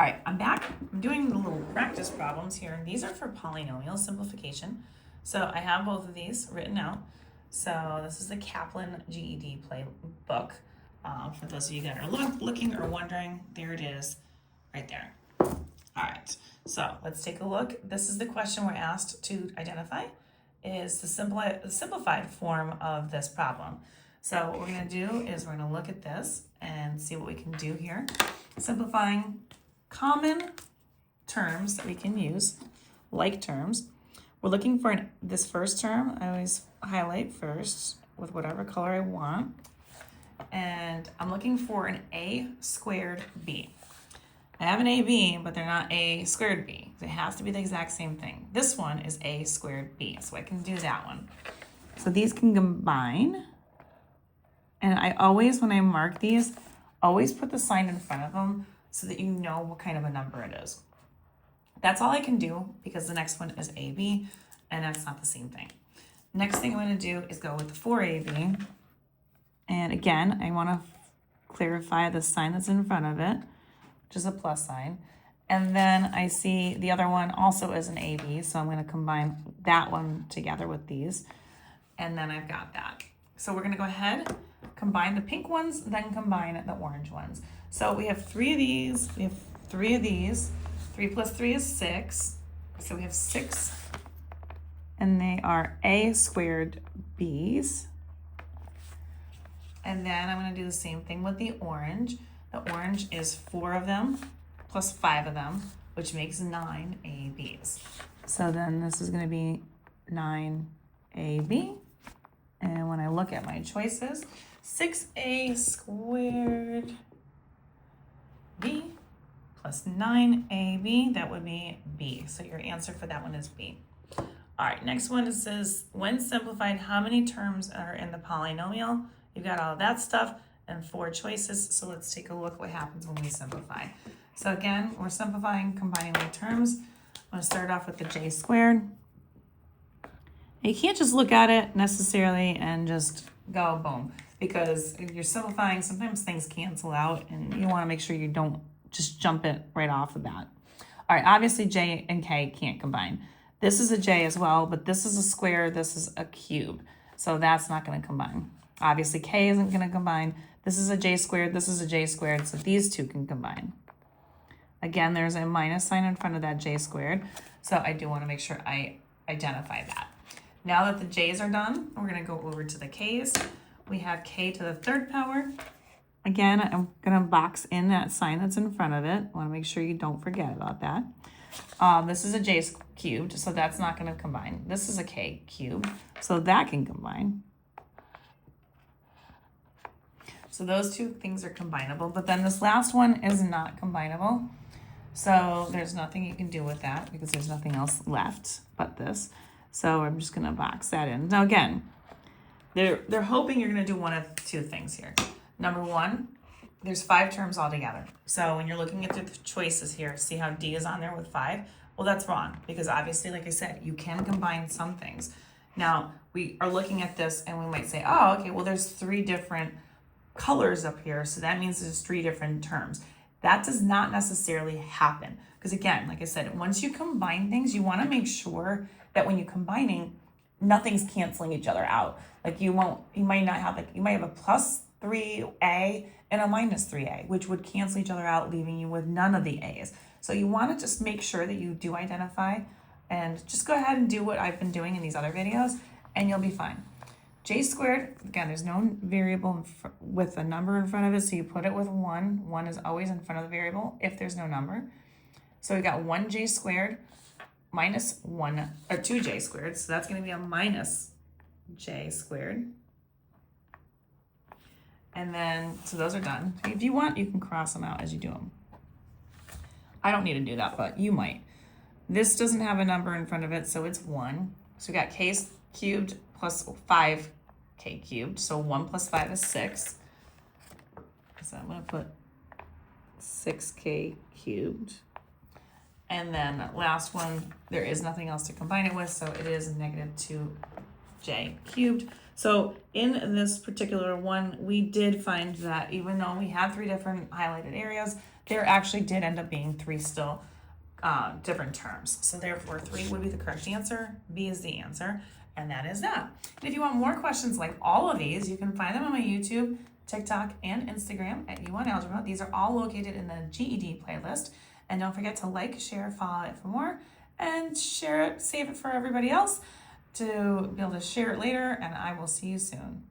All right, I'm back. I'm doing the little practice problems here. These are for polynomial simplification. So I have both of these written out. So this is the Kaplan GED playbook. For those of you that are looking or wondering, there it is right there. All right, so let's take a look. This is the question we're asked to identify, is the simplified form of this problem. So what we're gonna do is we're gonna look at this and see what we can do here. Simplifying common terms that we can use, like terms. We're looking for this first term. I always highlight first with whatever color I want. And I'm looking for an a squared b. I have an ab, but they're not a squared b. It has to be the exact same thing. This one is a squared b, so I can do that one. So these can combine. And I always, when I mark these, always put the sign in front of them so that you know what kind of a number it is. That's all I can do because the next one is AB, and that's not the same thing. Next thing I'm going to do is go with the 4AB. And again, I want to clarify the sign that's in front of it, which is a plus sign. And then I see the other one also is an AB, so I'm going to combine that one together with these. And then I've got that. So we're going to go ahead, combine the pink ones, then combine the orange ones. So we have 3 of these, we have 3 of these. 3 plus 3 is 6. So we have 6, and they are a squared b's. And then I'm going to do the same thing with the orange. The orange is 4 of them plus 5 of them, which makes 9 ABs. So then this is going to be 9 AB. And when I look at my choices, 6a squared b plus 9ab, that would be b. So your answer for that one is b. All right, next one, it says, when simplified, how many terms are in the polynomial? You've got all of that stuff and 4 choices. So let's take a look what happens when we simplify. So again, we're simplifying, combining the terms. I'm gonna start off with the j squared. You can't just look at it necessarily and just go boom, because if you're simplifying, sometimes things cancel out and you want to make sure you don't just jump it right off the bat. All right, obviously j and k can't combine. This is a j as well, but this is a square, this is a cube, so that's not going to combine. Obviously k isn't going to combine. This is a j squared, this is a j squared, so these two can combine. Again, there's a minus sign in front of that j squared, so I do want to make sure I identify that. Now that the j's are done, we're going to go over to the k's. We have k to the 3rd power. Again, I'm going to box in that sign that's in front of it. I want to make sure you don't forget about that. This is a j cubed, so that's not going to combine. This is a k cubed, so that can combine. So those two things are combinable, but then this last one is not combinable. So there's nothing you can do with that because there's nothing else left but this. So I'm just going to box that in. Now again, they're hoping you're going to do one of 2 things here. Number 1, there's 5 terms altogether. So when you're looking at the choices here, see how D is on there with 5? Well, that's wrong because obviously, like I said, you can combine some things. Now, we are looking at this and we might say, oh, okay, well, there's 3 different colors up here. So that means there's 3 different terms. That does not necessarily happen. Because again, like I said, once you combine things, you want to make sure that when you're combining, nothing's canceling each other out. Like you might have a plus 3a and a minus 3a, which would cancel each other out, leaving you with none of the a's. So you want to just make sure that you do identify and just go ahead and do what I've been doing in these other videos and you'll be fine. J squared, again, there's no variable with a number in front of it, so you put it with 1. 1 is always in front of the variable if there's no number. So we got 1j squared minus 2j squared, so that's going to be a minus j squared. And then, so those are done. If you want, you can cross them out as you do them. I don't need to do that, but you might. This doesn't have a number in front of it, so it's 1. So we got k cubed plus 5k cubed, so 1 plus 5 is 6. So I'm going to put 6k cubed. And then last one, there is nothing else to combine it with, so it is negative 2j cubed. So in this particular one, we did find that even though we had 3 different highlighted areas, there actually did end up being 3 still different terms. So therefore 3 would be the correct answer. B is the answer. And that is that. And if you want more questions like all of these, you can find them on my YouTube, TikTok, and Instagram at U1Algebra. These are all located in the GED playlist. And don't forget to like, share, follow it for more, and share it, save it for everybody else to be able to share it later. And I will see you soon.